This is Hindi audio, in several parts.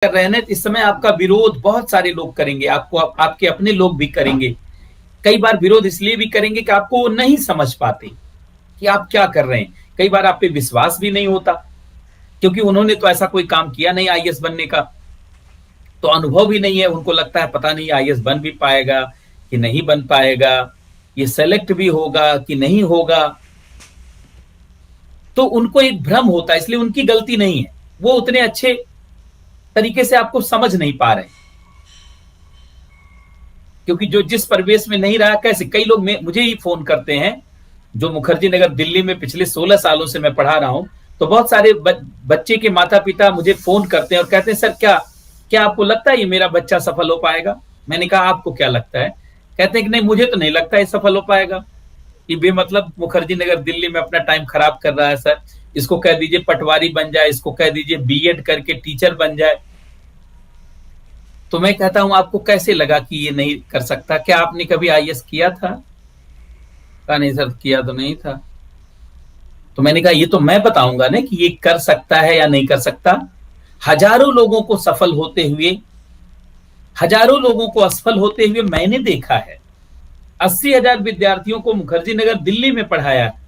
कर रहे हैं ना, इस समय आपका विरोध बहुत सारे लोग करेंगे, आपको आपके अपने लोग भी करेंगे। कई बार विरोध इसलिए भी करेंगे कि आपको नहीं समझ पाते कि आप क्या कर रहे हैं। कई बार आप पे विश्वास भी नहीं होता क्योंकि उन्होंने तो ऐसा कोई काम किया नहीं आईएएस बनने का, तो अनुभव भी नहीं है। उनको लगता है पता नहीं आईएएस बन भी पाएगा कि नहीं बन पाएगा, ये सेलेक्ट भी होगा कि नहीं होगा। तो उनको एक भ्रम होता है, इसलिए उनकी गलती नहीं है, वो उतने अच्छे तरीके से आपको समझ नहीं पा रहे क्योंकि जो जिस परिवेश में नहीं रहा, कैसे कई लोग मुझे ही फोन करते हैं, जो मुखर्जी नगर दिल्ली में पिछले 16 सालों से मैं पढ़ा रहा हूं, तो बहुत सारे बच्चे के माता पिता मुझे फोन करते हैं और कहते हैं सर क्या क्या आपको लगता है ये मेरा बच्चा सफल हो पाएगा। मैंने कहा आपको क्या लगता है? कहते हैं कि नहीं मुझे तो नहीं लगता ये सफल हो पाएगा, ये बेमतलब मुखर्जी नगर दिल्ली में अपना टाइम खराब कर रहा है सर, इसको कह दीजिए पटवारी बन जाए, इसको कह दीजिए बीएड करके टीचर बन जाए। तो मैं कहता हूं आपको कैसे लगा कि ये नहीं कर सकता? क्या आपने कभी आईएएस किया था? कहा नहीं सर किया तो नहीं था। तो मैंने कहा ये तो मैं बताऊंगा ना कि ये कर सकता है या नहीं कर सकता। हजारों लोगों को सफल होते हुए, हजारों लोगों को असफल होते हुए मैंने देखा है। 80,000 विद्यार्थियों को मुखर्जी नगर दिल्ली में पढ़ाया है।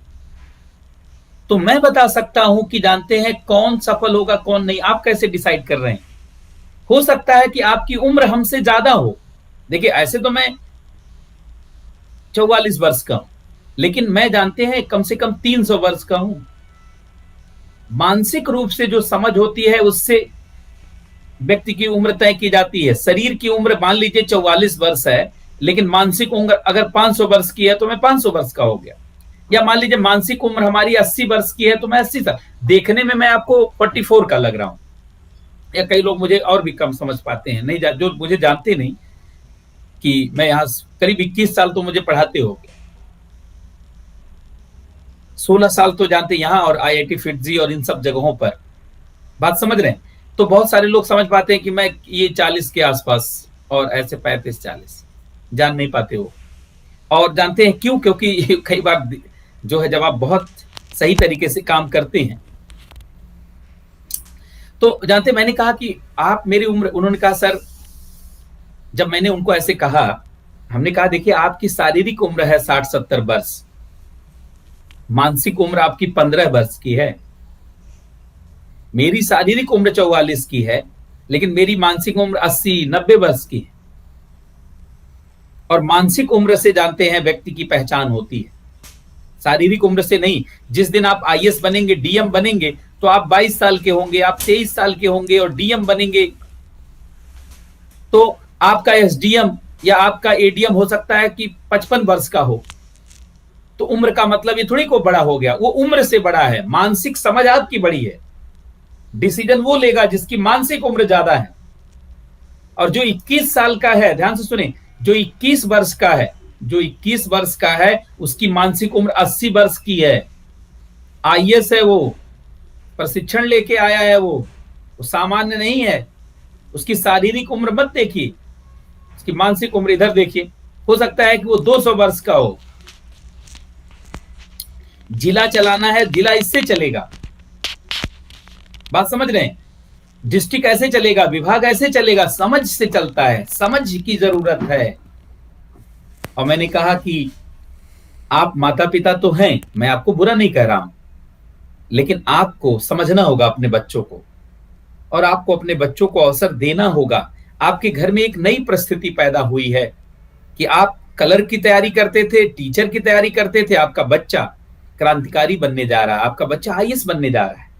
तो मैं बता सकता हूं कि जानते हैं कौन सफल होगा कौन नहीं। आप कैसे डिसाइड कर रहे हैं? हो सकता है कि आपकी उम्र हमसे ज्यादा हो। देखिए ऐसे तो मैं 44 वर्ष का हूं, लेकिन मैं जानते हैं कम से कम 300 वर्ष का हूं। मानसिक रूप से जो समझ होती है उससे व्यक्ति की उम्र तय की जाती है। शरीर की उम्र मान लीजिए 44 वर्ष है, लेकिन मानसिक उम्र अगर 500 वर्ष की है तो मैं 500 वर्ष का हो गया। या मान लीजिए मानसिक उम्र हमारी 80 वर्ष की है तो मैं 80 साल, देखने में मैं आपको 44 का लग रहा हूं। या कई लोग मुझे और भी कम समझ पाते हैं, नहीं जो मुझे जानते नहीं कि मैं यहां करीब 21 साल तो मुझे पढ़ाते हो गए, 16 साल तो जानते यहां और आईआईटी फिटजी और इन सब जगहों पर। बात समझ रहे हैं? तो बहुत सारे लोग समझ पाते हैं कि मैं ये 40 के आसपास और ऐसे 35-40 जान नहीं पाते हो। और जानते हैं क्यों? क्योंकि कई बार जो है जब आप बहुत सही तरीके से काम करते हैं तो जानते, मैंने कहा कि आप मेरी उम्र, उन्होंने कहा सर, जब मैंने उनको ऐसे कहा, हमने कहा देखिए आपकी शारीरिक उम्र है 60-70 वर्ष, मानसिक उम्र आपकी 15 वर्ष की है। मेरी शारीरिक उम्र 44 की है, लेकिन मेरी मानसिक उम्र 80-90 वर्ष की है। और मानसिक उम्र से जानते हैं व्यक्ति की पहचान होती है, शारीरिक उम्र से नहीं। जिस दिन आप आईएएस बनेंगे, डीएम बनेंगे, तो आप 22 साल के होंगे, आप 23 साल के होंगे, और डीएम बनेंगे तो आपका एसडीएम या आपका एडीएम हो सकता है कि 55 वर्ष का हो। तो उम्र का मतलब ये थोड़ी को बड़ा हो गया, वो उम्र से बड़ा है। मानसिक समझ आपकी बड़ी है, डिसीजन वो लेगा जिसकी मानसिक उम्र ज्यादा है। और जो 21 साल का है, ध्यान से सुने, जो 21 वर्ष का है, जो 21 वर्ष का है, उसकी मानसिक उम्र 80 वर्ष की है। आईएएस है, वो प्रशिक्षण लेके आया है, वो सामान्य नहीं है। उसकी शारीरिक उम्र मत देखिए, उसकी मानसिक उम्र इधर देखिए। हो सकता है कि वो 200 वर्ष का हो। जिला चलाना है, जिला इससे चलेगा। बात समझ रहे हैं? डिस्ट्रिक्ट ऐसे चलेगा, विभाग ऐसे चलेगा, समझ से चलता है, समझ की जरूरत है। और मैंने कहा कि आप माता पिता तो हैं, मैं आपको बुरा नहीं कह रहा हूं, लेकिन आपको समझना होगा अपने बच्चों को, और आपको अपने बच्चों को अवसर देना होगा। आपके घर में एक नई परिस्थिति पैदा हुई है कि आप कलर की तैयारी करते थे, टीचर की तैयारी करते थे, आपका बच्चा क्रांतिकारी बनने जा रहा है, आपका बच्चा आईएएस बनने जा रहा है।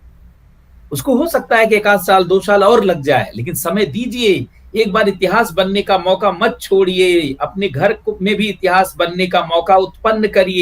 उसको हो सकता है कि 1 आध साल 2 साल और लग जाए, लेकिन समय दीजिए। एक बार इतिहास बनने का मौका मत छोड़िए, अपने घर में भी इतिहास बनने का मौका उत्पन्न करिए।